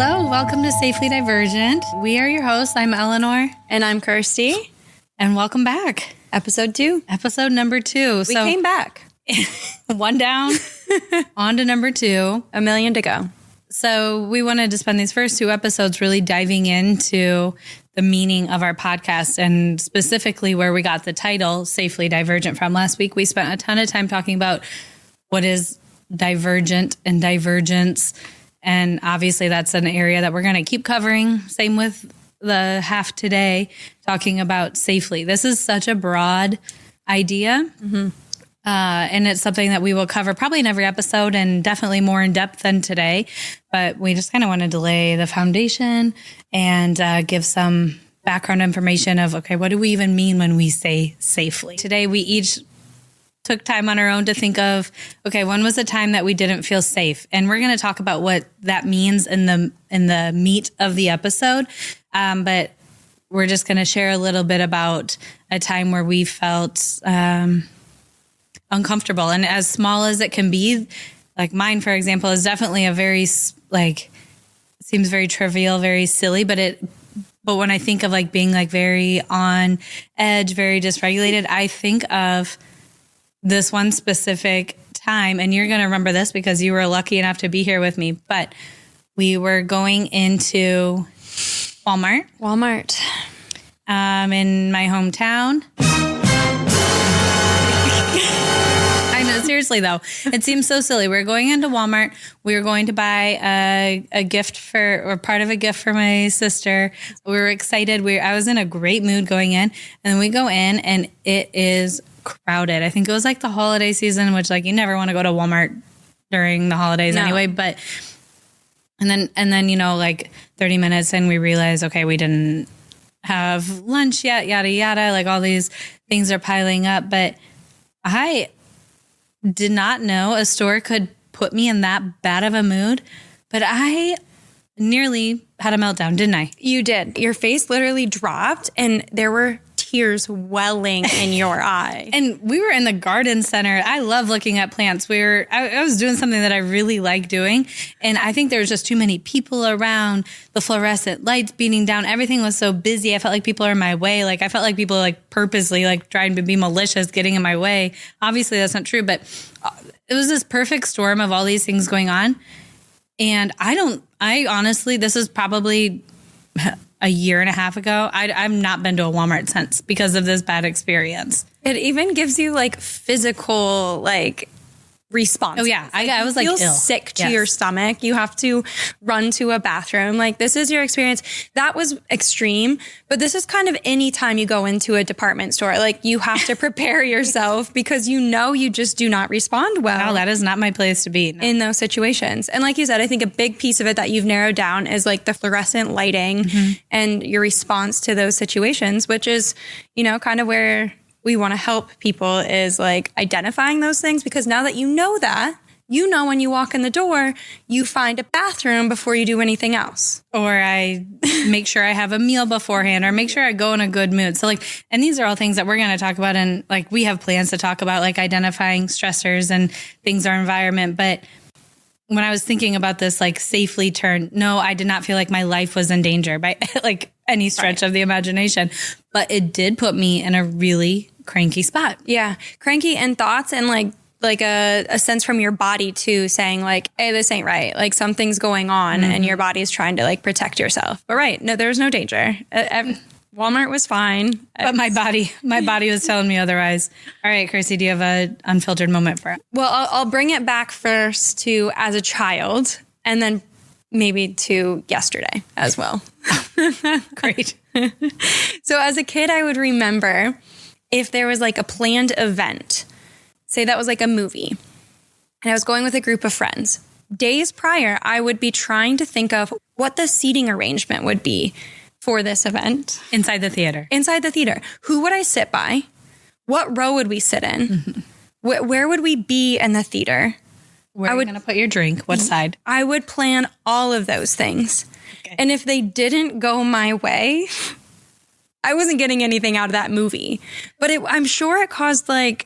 Hello, welcome to Safely Divergent. We are your hosts. I'm Eleanor. And I'm Kirsty. And welcome back. Episode 2. Episode number 2. We came back. One down, on to number 2. A million to go. So we wanted to spend these first 2 episodes really diving into the meaning of our podcast and specifically where we got the title Safely Divergent from. Last week, we spent a ton of time talking about what is divergent and divergence. And obviously that's an area that we're going to keep covering. Same with the half today, talking about safely. This is such a broad idea. Mm-hmm. And it's something that we will cover probably in every episode and definitely more in depth than today. But we just kind of wanted to lay the foundation and give some background information of, okay, what do we even mean when we say safely? Today, we each took time on our own to think of, okay, when was the time that we didn't feel safe? And we're going to talk about what that means in the meat of the episode. But we're just going to share a little bit about a time where we felt uncomfortable. And as small as it can be, like mine, for example, is definitely a very, seems very trivial, very silly, but when I think of like being like very on edge, very dysregulated, I think of this one specific time, and you're going to remember this because you were lucky enough to be here with me, but we were going into Walmart. In my hometown. I know, seriously though, it seems so silly. We were going into Walmart. We were going to buy a gift part of a gift for my sister. We were excited. I was in a great mood going in, and we go in and it is crowded. I think it was like the holiday season, which like you never want to go to Walmart during the holidays anyway. But and then like 30 minutes and we realized, okay, we didn't have lunch yet, yada yada. Like all these things are piling up. But I did not know a store could put me in that bad of a mood. But I nearly had a meltdown, didn't I? You did. Your face literally dropped and there were tears welling in your eye. And we were in the garden center. I love looking at plants. I was doing something that I really like doing. And I think there was just too many people around, the fluorescent lights beating down. Everything was so busy. I felt like people are in my way. Like I felt like people like purposely like trying to be malicious, getting in my way. Obviously that's not true, but it was this perfect storm of all these things going on. And I honestly, this is probably a year and a half ago. I've not been to a Walmart since because of this bad experience. It even gives you like physical like response. Oh yeah, I was like ill. Sick to your stomach. You have to run to a bathroom. Like this is your experience. That was extreme, but this is kind of any time you go into a department store. Like you have to prepare yourself because you just do not respond well. Wow, that is not my place to be in those situations. And like you said, I think a big piece of it that you've narrowed down is like the fluorescent lighting and your response to those situations, which is, kind of where we want to help people is like identifying those things, because now that you know when you walk in the door, you find a bathroom before you do anything else. Or I make sure I have a meal beforehand, or make sure I go in a good mood. So like, and these are all things that we're going to talk about. And like, we have plans to talk about like identifying stressors and things in our environment. But when I was thinking about this, like safely turn, no, I did not feel like my life was in danger by like any stretch of the imagination, but it did put me in a really cranky spot. Yeah. Cranky and thoughts and like a sense from your body too, saying like, hey, this ain't right. Like something's going on and your body is trying to like protect yourself. But no, there's no danger. Walmart was fine. But my body was telling me otherwise. All right, Kirsty, do you have an unfiltered moment for it? Well, I'll bring it back first to as a child and then maybe to yesterday as well. Great. So as a kid, I would remember if there was like a planned event, say that was like a movie, and I was going with a group of friends. Days prior, I would be trying to think of what the seating arrangement would be for this event. Inside the theater. Who would I sit by? What row would we sit in? Mm-hmm. Where would we be in the theater? Where are you going to put your drink? What side? I would plan all of those things. Okay. And if they didn't go my way, I wasn't getting anything out of that movie. But I'm sure it caused like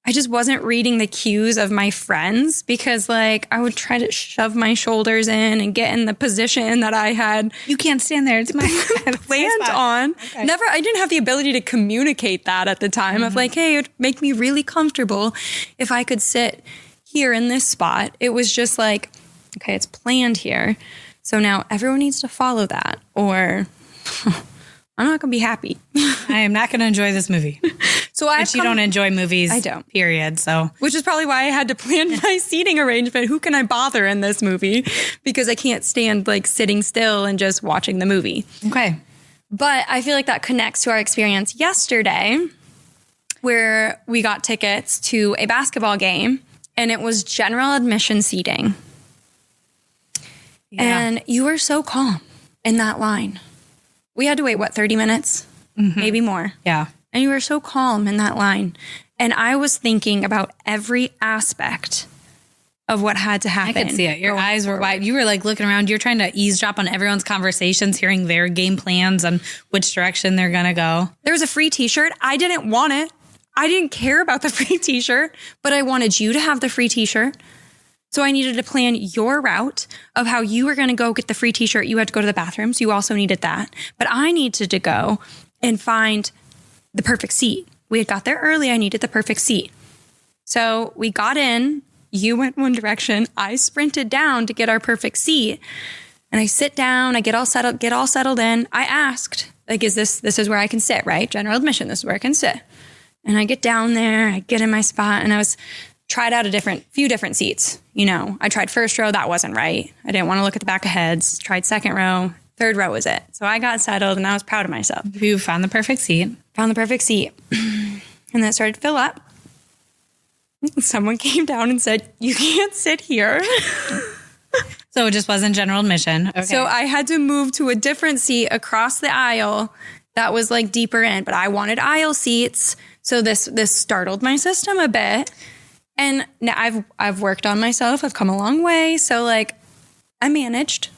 I just wasn't reading the cues of my friends because like I would try to shove my shoulders in and get in the position that I had You can't stand there. It's my planned on. Okay. I didn't have the ability to communicate that at the time of like, hey, it would make me really comfortable if I could sit here in this spot. It was just like, okay, it's planned here. So now everyone needs to follow that or I'm not going to be happy. I am not going to enjoy this movie. So you don't enjoy movies. I don't. Period. So, which is probably why I had to plan my seating arrangement. Who can I bother in this movie? Because I can't stand like sitting still and just watching the movie. Okay. But I feel like that connects to our experience yesterday where we got tickets to a basketball game and it was general admission seating. Yeah. And you were so calm in that line. We had to wait, 30 minutes? Maybe more. Yeah. And you were so calm in that line. And I was thinking about every aspect of what had to happen. I could see it. Your eyes were wide. You were like looking around. You're trying to eavesdrop on everyone's conversations, hearing their game plans on which direction they're going to go. There was a free t-shirt. I didn't want it. I didn't care about the free t-shirt, but I wanted you to have the free t-shirt. So I needed to plan your route of how you were going to go get the free t-shirt. You had to go to the bathroom, so you also needed that. But I needed to go and find the perfect seat. We had got there early. I needed the perfect seat. So we got in. You went one direction. I sprinted down to get our perfect seat. And I sit down. I get all settled in. I asked, like, this is where I can sit, right? General admission. This is where I can sit. And I get down there. I get in my spot. And I was tried out few different seats. You know, I tried first row. That wasn't right. I didn't want to look at the back of heads. Tried second row. Third row was it. So I got settled and I was proud of myself. You found the perfect seat. Found the perfect seat. And then it started to fill up. Someone came down and said, you can't sit here. So it just wasn't general admission. Okay. So I had to move to a different seat across the aisle that was like deeper in, but I wanted aisle seats. So this startled my system a bit. And now I've worked on myself. I've come a long way. So like I managed.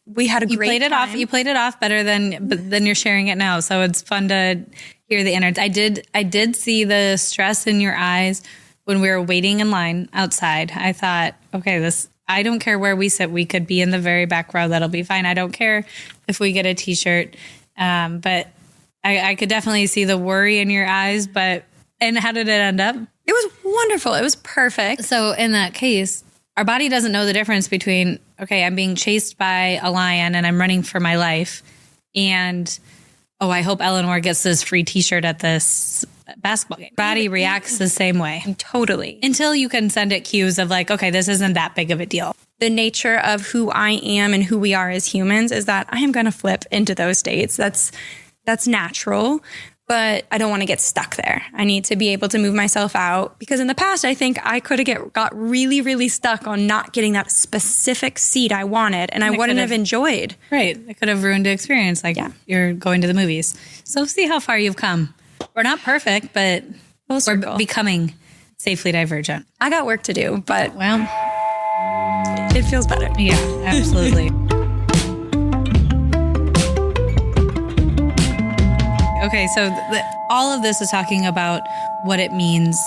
We had a great time. You played it off better than you're sharing it now. So it's fun to hear the innards. I did see the stress in your eyes when we were waiting in line outside. I thought, okay, I don't care where we sit. We could be in the very back row. That'll be fine. I don't care if we get a t-shirt. But I could definitely see the worry in your eyes. And how did it end up? It was wonderful. It was perfect. So in that case, our body doesn't know the difference between, okay, I'm being chased by a lion and I'm running for my life. And, oh, I hope Eleanor gets this free t-shirt at this basketball game. Body reacts the same way. Totally. Until you can send it cues of like, okay, this isn't that big of a deal. The nature of who I am and who we are as humans is that I am going to flip into those states. That's natural. But I don't want to get stuck there. I need to be able to move myself out because in the past, I think I could have got really, really stuck on not getting that specific seat I wanted and I wouldn't have enjoyed. Right. It could have ruined the experience. Like you're going to the movies. So see how far you've come. We're not perfect, but we're becoming safely divergent. I got work to do, but well, it feels better. Yeah, absolutely. Okay, so all of this is talking about what it means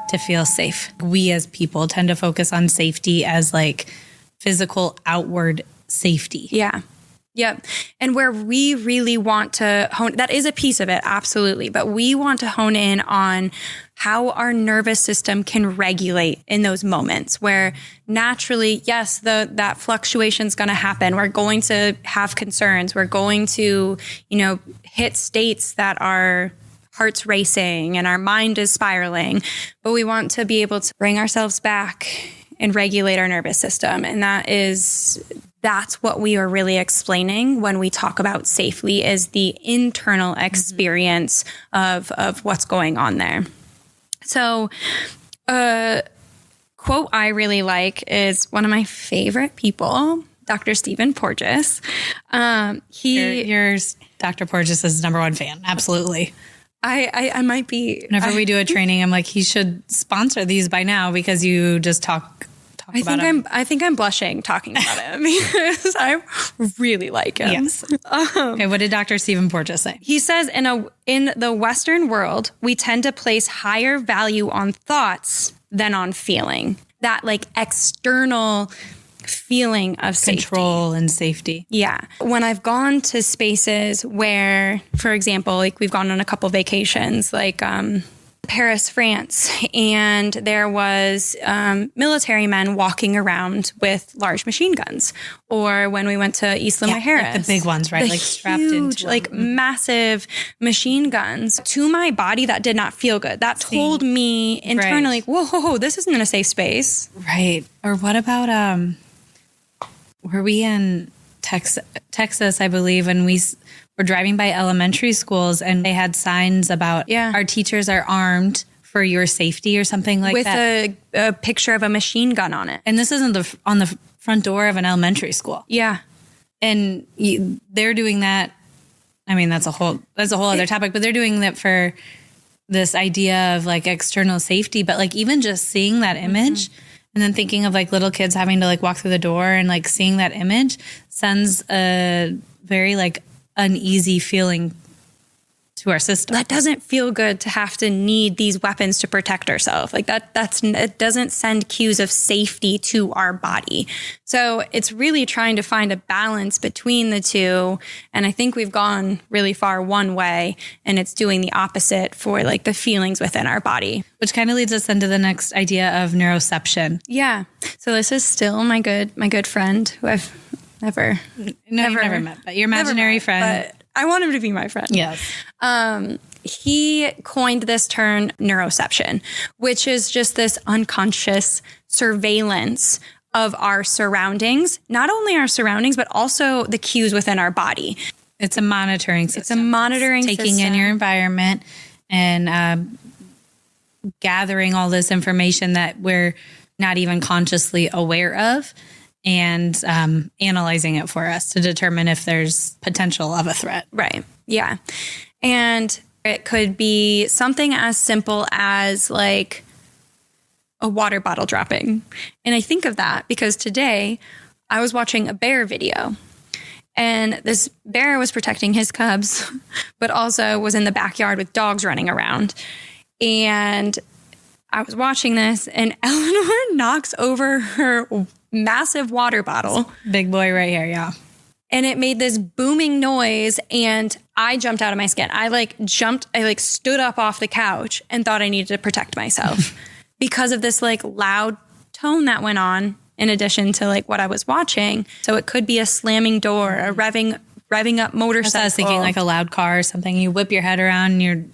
to feel safe. We as people tend to focus on safety as like physical outward safety. Yeah. Yep. And where we really want to hone, that is a piece of it, absolutely. But we want to hone in on how our nervous system can regulate in those moments where naturally, yes, that fluctuation is going to happen. We're going to have concerns. We're going to, hit states that our heart's racing and our mind is spiraling. But we want to be able to bring ourselves back and regulate our nervous system. And that's what we are really explaining when we talk about safely is the internal experience of what's going on there. So a quote I really like is one of my favorite people, Dr. Stephen Porges. You're Dr. Porges' number one fan. Absolutely. I might be. Whenever we do a training, I'm like, he should sponsor these by now because you just talk talk about him. I think I'm blushing talking about him because I really like him. Yes. Okay, what did Dr. Stephen Porges say? He says in the Western world, we tend to place higher value on thoughts than on feeling. That like external feeling of safety. Control and safety. Yeah. When I've gone to spaces where, for example, like we've gone on a couple vacations, like Paris, France, and there was military men walking around with large machine guns. Or when we went to Isla Mujeres. Like the big ones, right? Like strapped into like massive machine guns. To my body, that did not feel good. That told me internally, like, whoa, this isn't in a safe space. Right. Or what about, were we in Texas, I believe, and we were driving by elementary schools and they had signs about our teachers are armed for your safety or something like that. With a picture of a machine gun on it. And this isn't on the front door of an elementary school. Yeah. And they're doing that. I mean, that's a whole other topic, but they're doing that for this idea of like external safety. But like even just seeing that image and then thinking of like little kids having to like walk through the door and like seeing that image sends a very like uneasy feeling to our system. That doesn't feel good to have to need these weapons to protect ourselves. Like it doesn't send cues of safety to our body. So it's really trying to find a balance between the two. And I think we've gone really far one way and it's doing the opposite for like the feelings within our body. Which kind of leads us into the next idea of neuroception. Yeah. So this is still my good friend who I've never met, but your imaginary friend. But I want him to be my friend. Yes. He coined this term neuroception, which is just this unconscious surveillance of our surroundings, not only our surroundings, but also the cues within our body. It's a monitoring system. It's a monitoring system. system. Taking in your environment and gathering all this information that we're not even consciously aware of and analyzing it for us to determine if there's potential of a threat. Right. Yeah. And it could be something as simple as like a water bottle dropping. And I think of that because today I was watching a bear video and this bear was protecting his cubs, but also was in the backyard with dogs running around. And I was watching this and Eleanor knocks over her massive water bottle. Big boy right here, yeah. And it made this booming noise and I jumped out of my skin. I stood up off the couch and thought I needed to protect myself because of this like loud tone that went on in addition to like what I was watching. So it could be a slamming door, a revving up motorcycle. I was thinking like a loud car or something. You whip your head around and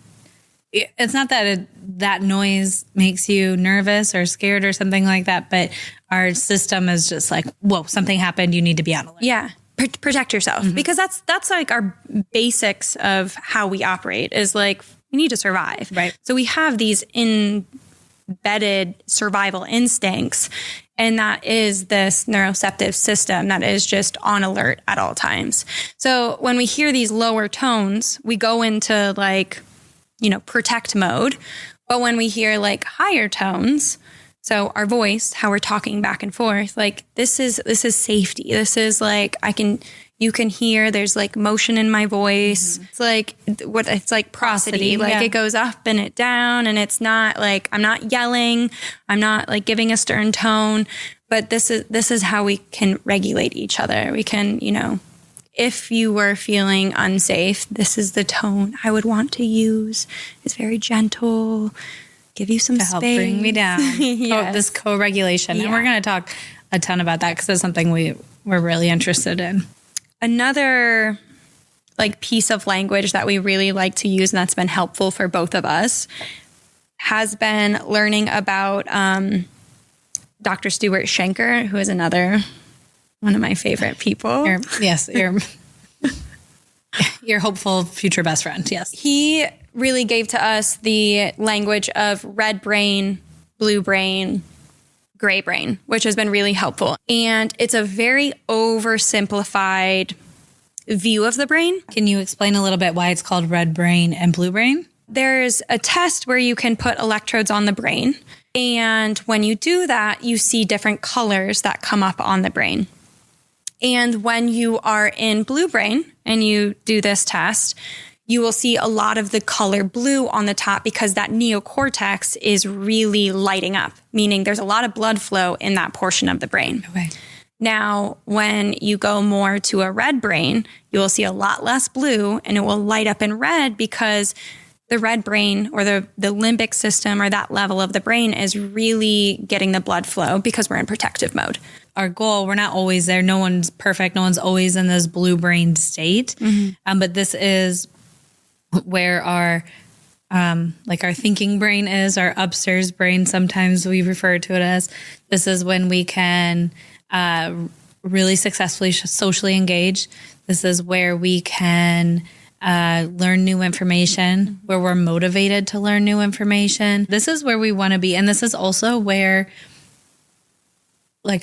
it's not that that noise makes you nervous or scared or something like that, but our system is just like, whoa, something happened. You need to be on alert. Yeah. Protect yourself because that's like our basics of how we operate is like, we need to survive. Right. So we have these embedded survival instincts. And that is this neuroceptive system that is just on alert at all times. So when we hear these lower tones, we go into like, protect mode. But when we hear like higher tones, so our voice, how we're talking back and forth, like this is safety. This is like, you can hear there's like motion in my voice. It's like prosody. Like it goes up and it down and it's not like, I'm not yelling. I'm not like giving a stern tone, but this is how we can regulate each other. We can, if you were feeling unsafe, this is the tone I would want to use. It's very gentle. Give you some to space. Help bring me down. Yes. This co-regulation. Yeah. And we're going to talk a ton about that because it's something we're really interested in. Another like piece of language that we really like to use and that's been helpful for both of us has been learning about Dr. Stuart Schenker, who is another one of my favorite people. Your hopeful future best friend. Yes. He really gave to us the language of red brain, blue brain, gray brain, which has been really helpful. And it's a very oversimplified view of the brain. Can you explain a little bit why it's called red brain and blue brain? There's a test where you can put electrodes on the brain And when you do that, you see different colors that come up on the brain. And when you are in blue brain and you do this test, you will see a lot of the color blue on the top because that neocortex is really lighting up, meaning there's a lot of blood flow in that portion of the brain. Okay. Now, when you go more to a red brain, you will see a lot less blue and it will light up in red because the red brain or the limbic system or that level of the brain is really getting the blood flow because we're in protective mode. Our goal, we're not always there. No one's perfect. No one's always in this blue brain state. But this is where our our thinking brain is, our upstairs brain. Sometimes we refer to it as. This is when we can really successfully socially engage. This is where we can learn new information, where we're motivated to learn new information. This is where we want to be. And this is also where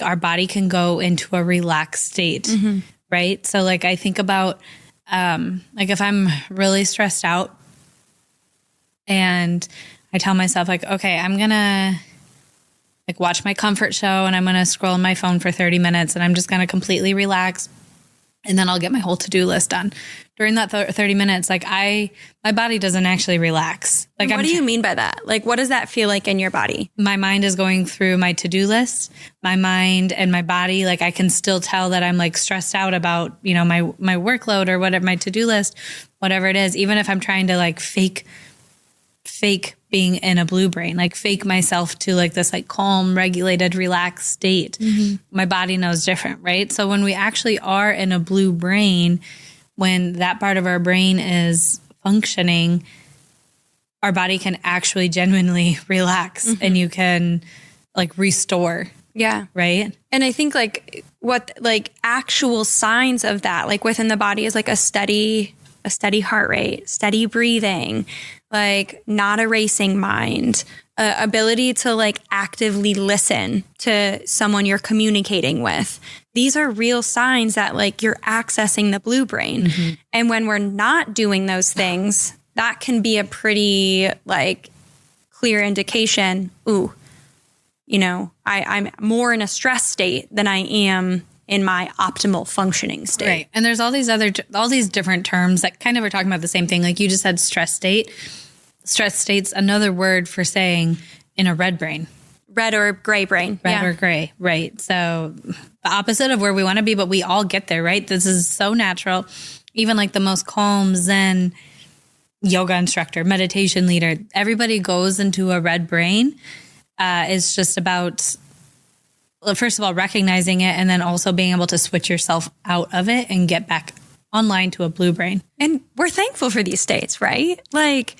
our body can go into a relaxed state, right? So I think about if I'm really stressed out and I tell myself okay, I'm going to watch my comfort show and I'm going to scroll on my phone for 30 minutes and I'm just going to completely relax. And then I'll get my whole to-do list done. During that 30 minutes, my body doesn't actually relax. What do you mean by that? What does that feel like in your body? My mind is going through my to-do list. My mind and my body, I can still tell that I'm stressed out about, my workload or whatever, my to-do list, whatever it is. Even if I'm trying to fake being in a blue brain, fake myself to this calm, regulated, relaxed state. My body knows different, right? So when we actually are in a blue brain, when that part of our brain is functioning, our body can actually genuinely relax and you can restore. Yeah. Right. And I think what actual signs of that, within the body is a steady heart rate, steady breathing, not a racing mind, ability to actively listen to someone you're communicating with. These are real signs that you're accessing the blue brain. And when we're not doing those things, that can be a pretty clear indication. Ooh, I'm more in a stress state than I am in my optimal functioning state. Right. And there's all these different terms that kind of are talking about the same thing. You just said stress state. Stress state's another word for saying in a red brain. Red or gray brain. Red or gray. Right. So the opposite of where we want to be, but we all get there, right? This is so natural. Even the most calm Zen yoga instructor, meditation leader, everybody goes into a red brain. It's just about, first of all, recognizing it and then also being able to switch yourself out of it and get back online to a blue brain. And we're thankful for these states, right? If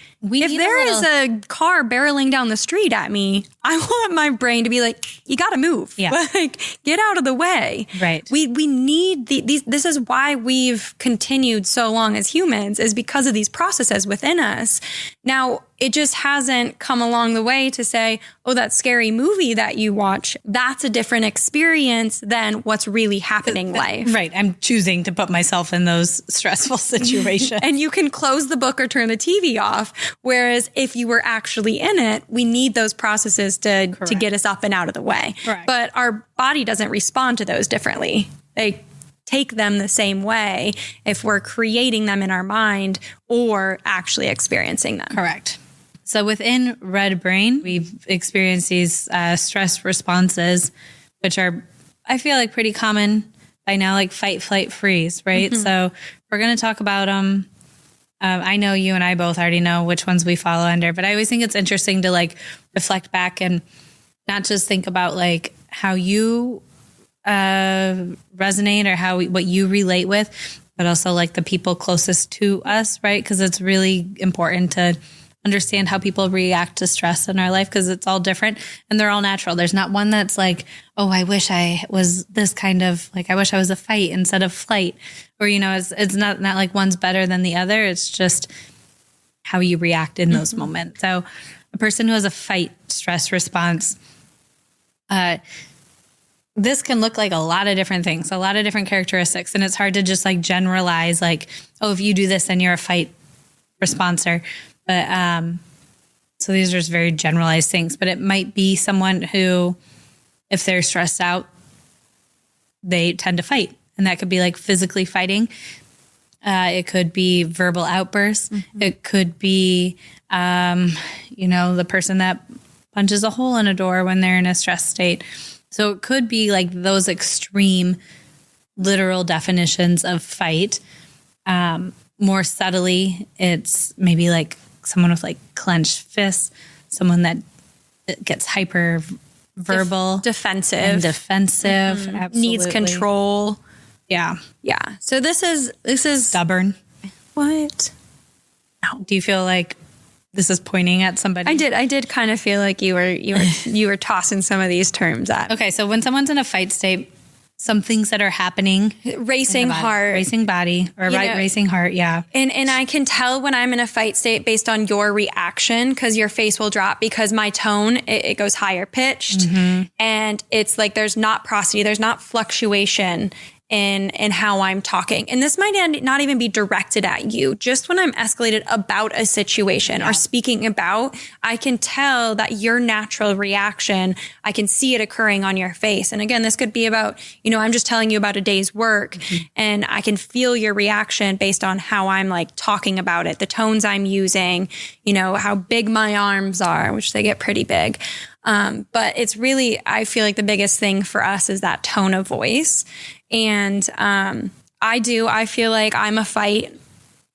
there is a car barreling down the street at me, I want my brain to be you got to move. Yeah. Get out of the way. Right. We need these. This is why we've continued so long as humans, is because of these processes within us. Now, it just hasn't come along the way to say, oh, that scary movie that you watch, that's a different experience than what's really happening in life. Right. I'm choosing to put myself in those stressful situations. And you can close the book or turn the TV off. Whereas if you were actually in it, we need those processes to get us up and out of the way. Correct. But our body doesn't respond to those differently. They take them the same way if we're creating them in our mind or actually experiencing them. Correct. So within red brain, we've experienced these stress responses, which are, I feel pretty common by now, fight, flight, freeze, right? So we're going to talk about them. I know you and I both already know which ones we follow under, but I always think it's interesting to reflect back and not just think about how you resonate or what you relate with, but also the people closest to us, right? Because it's really important to understand how people react to stress in our life because it's all different and they're all natural. There's not one that's oh, I wish I was this kind of I wish I was a fight instead of flight, or it's not one's better than the other. It's just how you react in those moments. So a person who has a fight stress response, this can look like a lot of different things, a lot of different characteristics, and it's hard to just generalize oh, if you do this, then you're a fight responser. But So these are just very generalized things, but it might be someone who, if they're stressed out, they tend to fight. And that could be like physically fighting. It could be verbal outbursts. Mm-hmm. It could be, the person that punches a hole in a door when they're in a stress state. So it could be like those extreme literal definitions of fight. More subtly, it's maybe like someone with like clenched fists, someone that gets hyper verbal, defensive, absolutely. Needs control. Yeah. So this is stubborn. What? No. Do you feel like this is pointing at somebody? I did kind of feel like you were tossing some of these terms at. Okay, so when someone's in a fight state, some things that are happening, racing heart, racing body, or racing heart, yeah. And I can tell when I'm in a fight state based on your reaction, because your face will drop, because my tone, it goes higher pitched, and it's like there's not prosody, there's not fluctuation in how I'm talking. And this might not even be directed at you. Just when I'm escalated about a situation or speaking about, I can tell that your natural reaction, I can see it occurring on your face. And again, this could be about, I'm just telling you about a day's work, and I can feel your reaction based on how I'm like talking about it, the tones I'm using, how big my arms are, which they get pretty big. But it's really, I feel like the biggest thing for us is that tone of voice. And I feel like I'm a fight.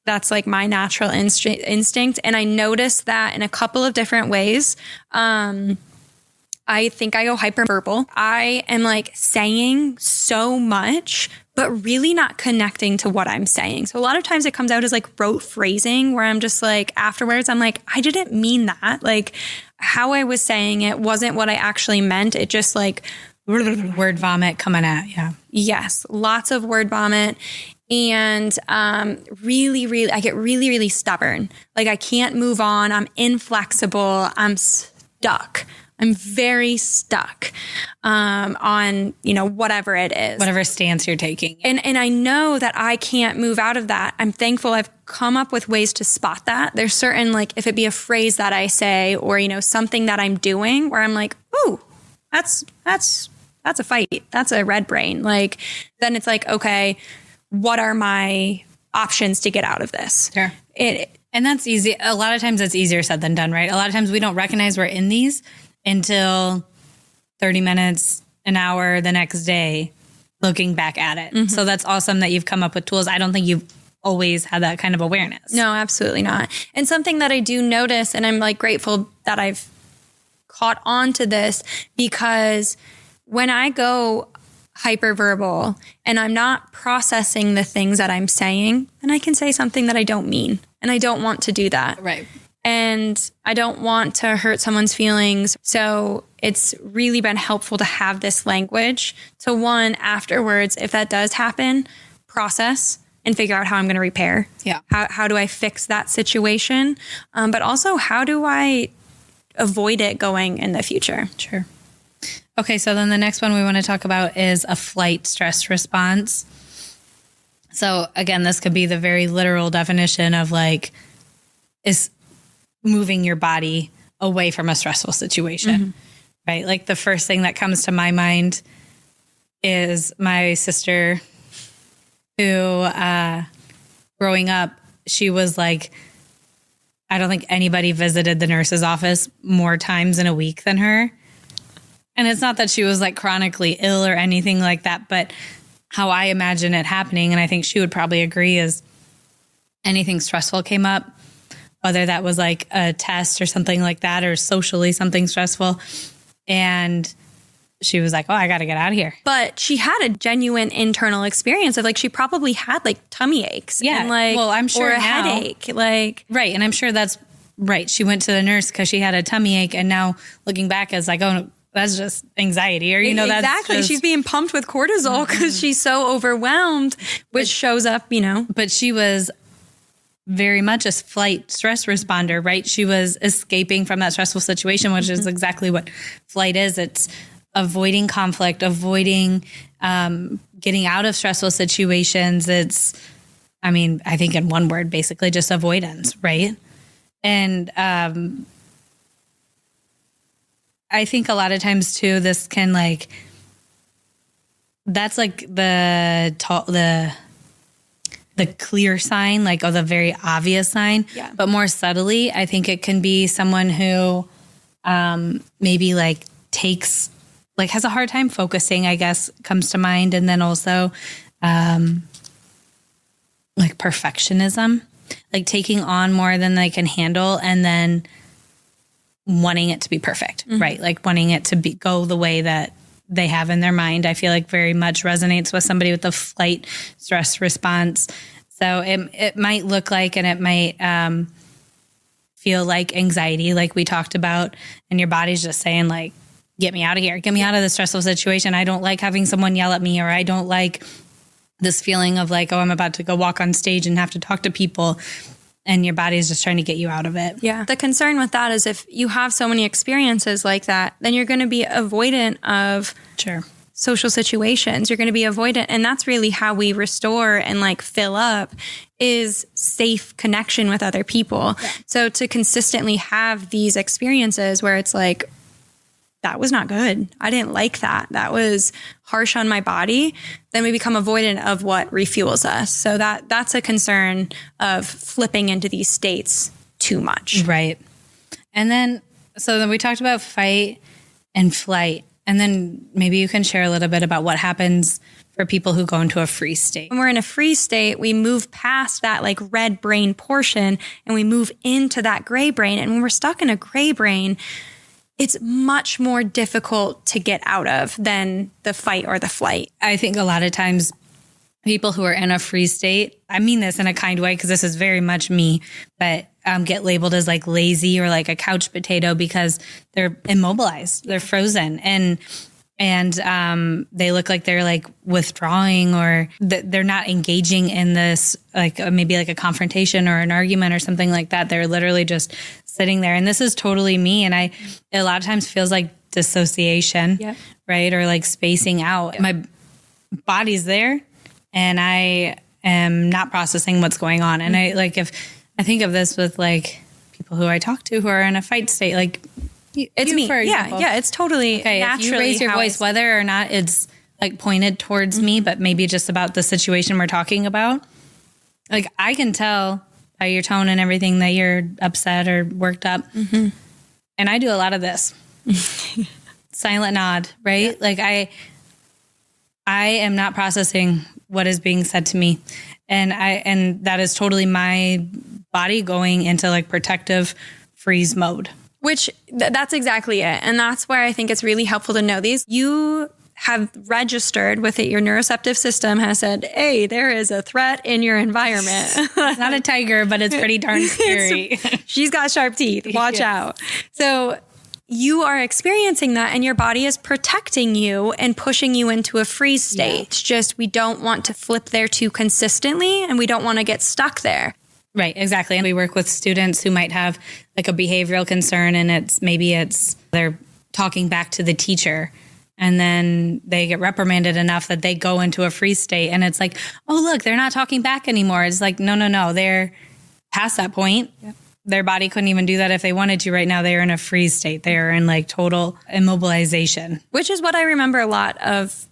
That's like my natural instinct. And I noticed that in a couple of different ways. I think I go hyperverbal. I am like saying so much, but really not connecting to what I'm saying. So a lot of times it comes out as like rote phrasing, where I'm just like, afterwards, I'm like, I didn't mean that. Like how I was saying it wasn't what I actually meant. It just like word vomit coming out. Yeah. Yes. Lots of word vomit. And really, I get really, really stubborn. Like I can't move on. I'm inflexible. I'm stuck. I'm very stuck on, whatever it is. Whatever stance you're taking. And I know that I can't move out of that. I'm thankful I've come up with ways to spot that. There's certain, like, if it be a phrase that I say or, something that I'm doing where I'm like, ooh, that's a fight. That's a red brain. Like, then it's like, okay, what are my options to get out of this? Sure. And that's easy. A lot of times it's easier said than done, right? A lot of times we don't recognize we're in these until 30 minutes, an hour, the next day, looking back at it. Mm-hmm. So that's awesome that you've come up with tools. I don't think you've always had that kind of awareness. No, absolutely not. And something that I do notice, and I'm like grateful that I've caught on to this, because when I go hyperverbal and I'm not processing the things that I'm saying, then I can say something that I don't mean. And I don't want to do that. Right. And I don't want to hurt someone's feelings. So it's really been helpful to have this language to, one, afterwards, if that does happen, process and figure out how I'm going to repair. Yeah. How do I fix that situation? But also, how do I avoid it going in the future? Sure. Okay, so then the next one we want to talk about is a flight stress response. So again, this could be the very literal definition of like, is moving your body away from a stressful situation, right? Like the first thing that comes to my mind is my sister who, growing up, she was like, I don't think anybody visited the nurse's office more times in a week than her. And it's not that she was like chronically ill or anything like that, but how I imagine it happening, and I think she would probably agree, is anything stressful came up, whether that was like a test or something like that, or socially something stressful. And she was like, oh, I got to get out of here. But she had a genuine internal experience of like, she probably had like tummy aches. Yeah. And like, well, I'm sure or a now, headache. Like, right. And I'm sure that's right. She went to the nurse because she had a tummy ache. And now looking back, it's like, oh, that's just anxiety, or, that's exactly. just, she's being pumped with cortisol because she's so overwhelmed, which shows up, But she was very much a flight stress responder, right? She was escaping from that stressful situation, which is exactly what flight is. It's avoiding conflict, avoiding getting out of stressful situations. It's, I think in one word, basically just avoidance, right? And I think a lot of times too, this can like, that's like the clear sign, like, the very obvious sign. Yeah. But more subtly, I think it can be someone who maybe like has a hard time focusing, I guess, comes to mind. And then also like perfectionism, like taking on more than they can handle and then wanting it to be perfect, right? Like wanting it to go the way that they have in their mind. I feel like very much resonates with somebody with a flight stress response. So it might look like, and it might feel like anxiety, like we talked about, and your body's just saying like, get me out of here, get me out of this stressful situation. I don't like having someone yell at me, or I don't like this feeling of like, oh, I'm about to go walk on stage and have to talk to people. And your body is just trying to get you out of it. Yeah. The concern with that is if you have so many experiences like that, then you're going to be avoidant of social situations. You're going to be avoidant. And that's really how we restore and like fill up is safe connection with other people. Yeah. So to consistently have these experiences where it's like, that was not good. I didn't like that. That was harsh on my body. Then we become avoidant of what refuels us. So that's a concern of flipping into these states too much. Right. And then we talked about fight and flight. And then maybe you can share a little bit about what happens for people who go into a freeze state. When we're in a freeze state, we move past that like red brain portion and we move into that gray brain. And when we're stuck in a gray brain, it's much more difficult to get out of than the fight or the flight. I think a lot of times people who are in a freeze state, I mean this in a kind way because this is very much me, but get labeled as like lazy or like a couch potato because they're immobilized, they're frozen, and they look like they're like withdrawing or they're not engaging in this, like maybe like a confrontation or an argument or something like that. They're literally just sitting there. And this is totally me. And it a lot of times feels like dissociation, right? Or like spacing out. My body's there and I am not processing what's going on. And if I think of this with like people who I talk to who are in a fight state, like it's you, me. For example. Yeah. It's totally naturally. If you raise your voice, whether or not it's like pointed towards me, but maybe just about the situation we're talking about, like I can tell by your tone and everything that you're upset or worked up. Mm-hmm. And I do a lot of this silent nod, right? Yeah. Like I am not processing what is being said to me. And that is totally my body going into like protective freeze mode. Which that's exactly it. And that's where I think it's really helpful to know these. You have registered with it. Your neuroceptive system has said, hey, there is a threat in your environment. It's not a tiger, but it's pretty darn scary. She's got sharp teeth. Watch out. So you are experiencing that and your body is protecting you and pushing you into a freeze state. Yeah. It's just we don't want to flip there too consistently and we don't want to get stuck there. Right, exactly. And we work with students who might have like a behavioral concern and they're talking back to the teacher and then they get reprimanded enough that they go into a freeze state and it's like, oh, look, they're not talking back anymore. It's like, no, they're past that point. Yep. Their body couldn't even do that if they wanted to right now. They are in a freeze state. They are in like total immobilization. Which is what I remember a lot of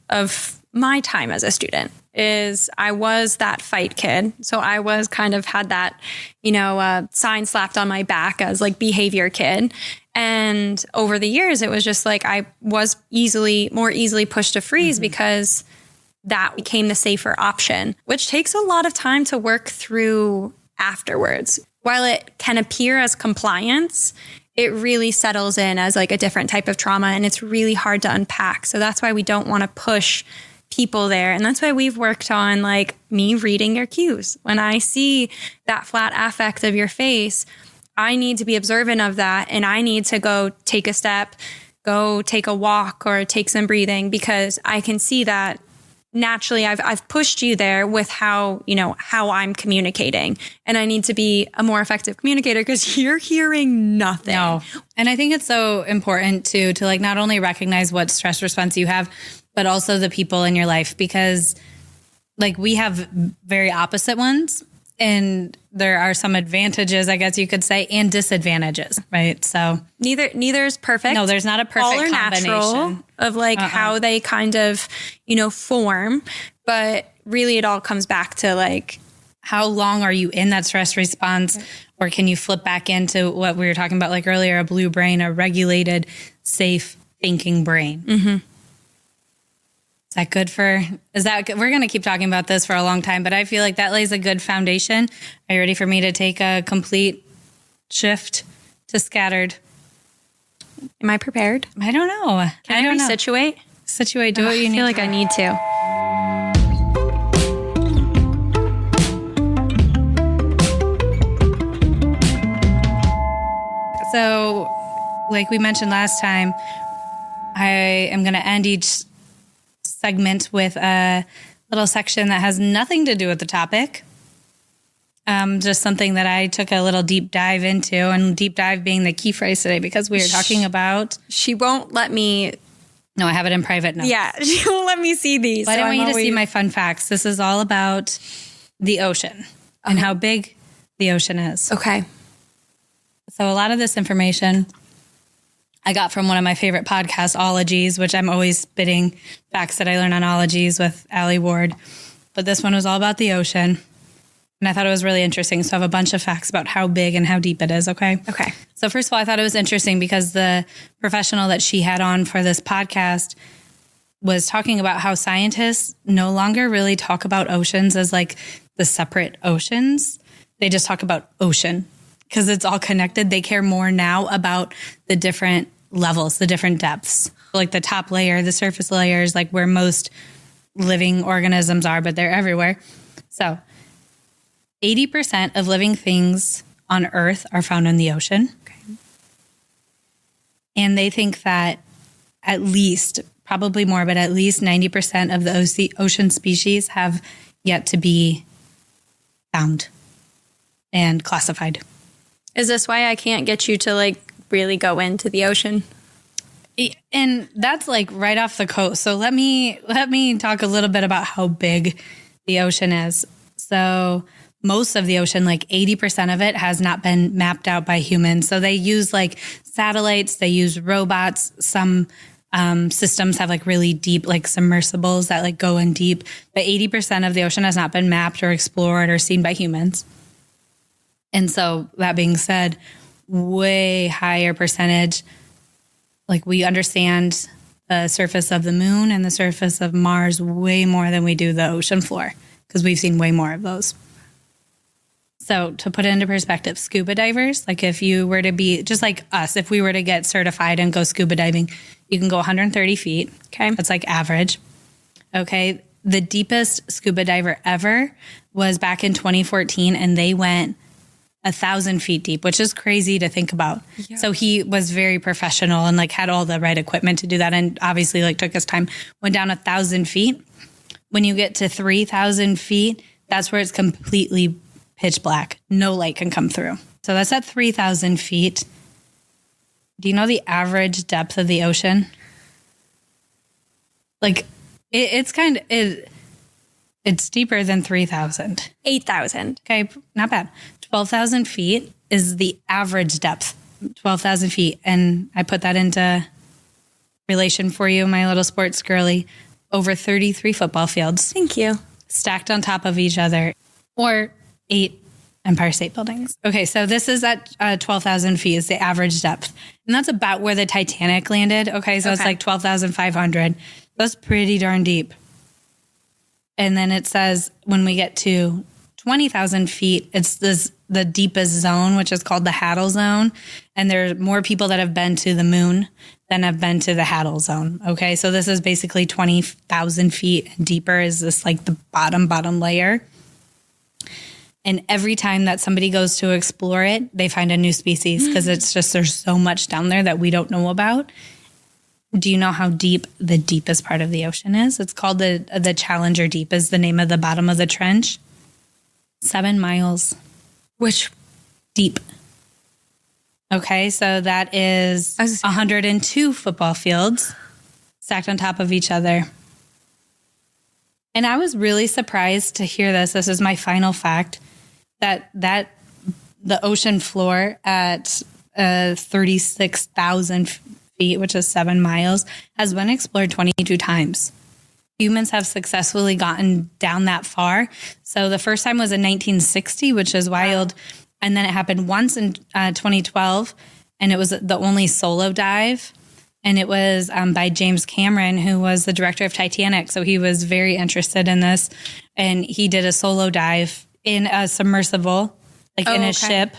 my time as a student. Is I was that fight kid. So I was kind of had that, sign slapped on my back as like behavior kid. And over the years, it was just like I was more easily pushed to freeze because that became the safer option, which takes a lot of time to work through afterwards. While it can appear as compliance, it really settles in as like a different type of trauma and it's really hard to unpack. So that's why we don't want to push people there. And that's why we've worked on like me reading your cues. When I see that flat affect of your face, I need to be observant of that. And I need to go take a step, go take a walk or take some breathing because I can see that naturally I've pushed you there with how I'm communicating. And I need to be a more effective communicator because you're hearing nothing. No. And I think it's so important to like not only recognize what stress response you have, but also the people in your life, because like we have very opposite ones. And there are some advantages, I guess you could say, and disadvantages, right? So neither is perfect. No, there's not a perfect all are combination. Natural of like how they kind of, form. But really it all comes back to like, how long are you in that stress response? Or can you flip back into what we were talking about like earlier, a blue brain, a regulated, safe thinking brain? Mm-hmm. We're going to keep talking about this for a long time, but I feel like that lays a good foundation. Are you ready for me to take a complete shift to scattered? Am I prepared? I don't know. Can I resituate? Situate, do what you need. I feel like I need to. So, like we mentioned last time, I am going to end each segment with a little section that has nothing to do with the topic. Just something that I took a little deep dive into, and deep dive being the key phrase today, because we are talking about... She won't let me... No, I have it in private notes. Yeah, she won't let me see these. But I want you to see my fun facts. This is all about the ocean and how big the ocean is. Okay. So a lot of this information I got from one of my favorite podcasts, Ologies, which I'm always spitting facts that I learn on Ologies with Allie Ward. But this one was all about the ocean. And I thought it was really interesting. So I have a bunch of facts about how big and how deep it is, okay? Okay. So first of all, I thought it was interesting because the professional that she had on for this podcast was talking about how scientists no longer really talk about oceans as like the separate oceans. They just talk about ocean because it's all connected. They care more now about the different levels, the different depths, like the top layer, the surface layers, like where most living organisms are, but they're everywhere. So 80% of living things on Earth are found in the ocean. Okay. And they think that at least, probably more, but at least 90% of the ocean species have yet to be found and classified. Is this why I can't get you to like really go into the ocean? And that's like right off the coast. So let me talk a little bit about how big the ocean is. So most of the ocean, like 80% of it, has not been mapped out by humans. So they use like satellites, they use robots. Some systems have like really deep, like submersibles that like go in deep. But 80% of the ocean has not been mapped or explored or seen by humans. And so that being said, way higher percentage, like we understand the surface of the moon and the surface of Mars way more than we do the ocean floor because we've seen way more of those. So to put it into perspective, scuba divers, like if you were to be just like us, if we were to get certified and go scuba diving, you can go 130 feet. Okay. That's like average. Okay. The deepest scuba diver ever was back in 2014 and they went 1,000 feet deep, which is crazy to think about. Yeah. So he was very professional and like had all the right equipment to do that. And obviously like took his time, went down 1,000 feet. When you get to 3,000 feet, that's where it's completely pitch black. No light can come through. So that's at 3,000 feet. Do you know the average depth of the ocean? Like it's deeper than 3,000. 8,000. Okay, not bad. 12,000 feet is the average depth. 12,000 feet. And I put that into relation for you, my little sports girly. Over 33 football fields. Thank you. Stacked on top of each other. Or 8 Empire State Buildings. Okay, so this is at 12,000 feet is the average depth. And that's about where the Titanic landed. Okay, so it's like 12,500. That's pretty darn deep. And then it says when we get to 20,000 feet, it's the deepest zone, which is called the Haddle Zone. And there's more people that have been to the moon than have been to the Haddle Zone. Okay, so this is basically 20,000 feet deeper is this like the bottom layer. And every time that somebody goes to explore it, they find a new species because it's just there's so much down there that we don't know about. Do you know how deep the deepest part of the ocean is? It's called the Challenger Deep is the name of the bottom of the trench. 7 miles. Which deep. Okay, so that is 102 football fields stacked on top of each other. And I was really surprised to hear this. This is my final fact. that the ocean floor at 36,000 feet, which is 7 miles, has been explored 22 times. Humans have successfully gotten down that far. So the first time was in 1960, which is wild. And then it happened once in 2012, and it was the only solo dive. And it was by James Cameron, who was the director of Titanic. So he was very interested in this. And he did a solo dive in a submersible, like in a ship,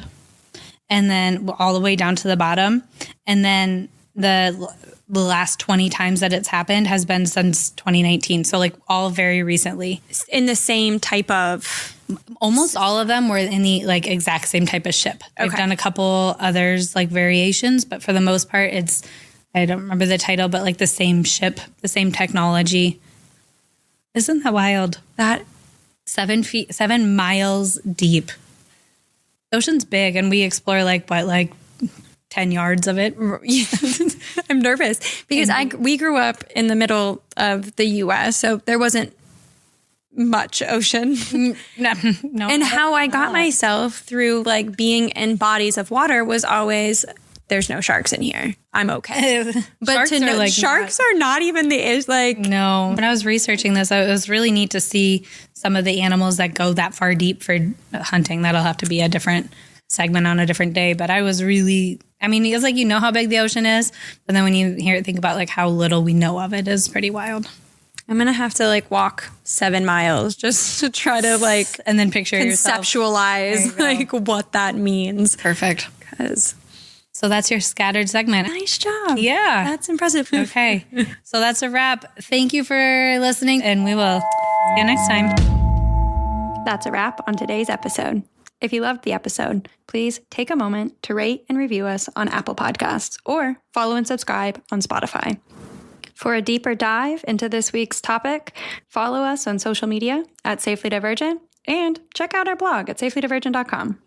and then all the way down to the bottom. And then the last 20 times that it's happened has been since 2019. So like all very recently. In the same type of... Almost all of them were in the like exact same type of ship. They've done a couple others like variations, but for the most part, it's, I don't remember the title, but like the same ship, the same technology. Isn't that wild? That 7 miles deep. The ocean's big, and we explore like 10 yards of it. I'm nervous because we grew up in the middle of the U.S., so there wasn't much ocean. No. And how I got myself through like being in bodies of water was always, there's no sharks in here, I'm okay. But Sharks to know, like sharks are not even the issue. Like, no. When I was researching this, it was really neat to see some of the animals that go that far deep for hunting. That'll have to be a different segment on a different day. But I was really, I mean, it's like, you know how big the ocean is, but then when you think about like how little we know of it is pretty wild. I'm going to have to like walk 7 miles just to try to like, and then picture conceptualize like what that means. Perfect. So that's your scattered segment. Nice job. Yeah. That's impressive. Okay. So that's a wrap. Thank you for listening, and we will see you next time. That's a wrap on today's episode. If you loved the episode, please take a moment to rate and review us on Apple Podcasts or follow and subscribe on Spotify. For a deeper dive into this week's topic, follow us on social media at Safely Divergent and check out our blog at safelydivergent.com.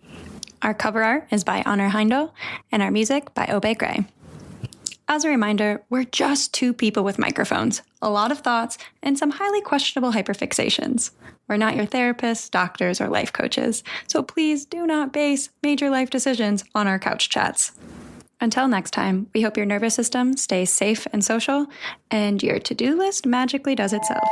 Our cover art is by Honor Heindel and our music by Obey Gray. As a reminder, we're just two people with microphones, a lot of thoughts, and some highly questionable hyperfixations. We're not your therapists, doctors, or life coaches, so please do not base major life decisions on our couch chats. Until next time, we hope your nervous system stays safe and social, and your to-do list magically does itself.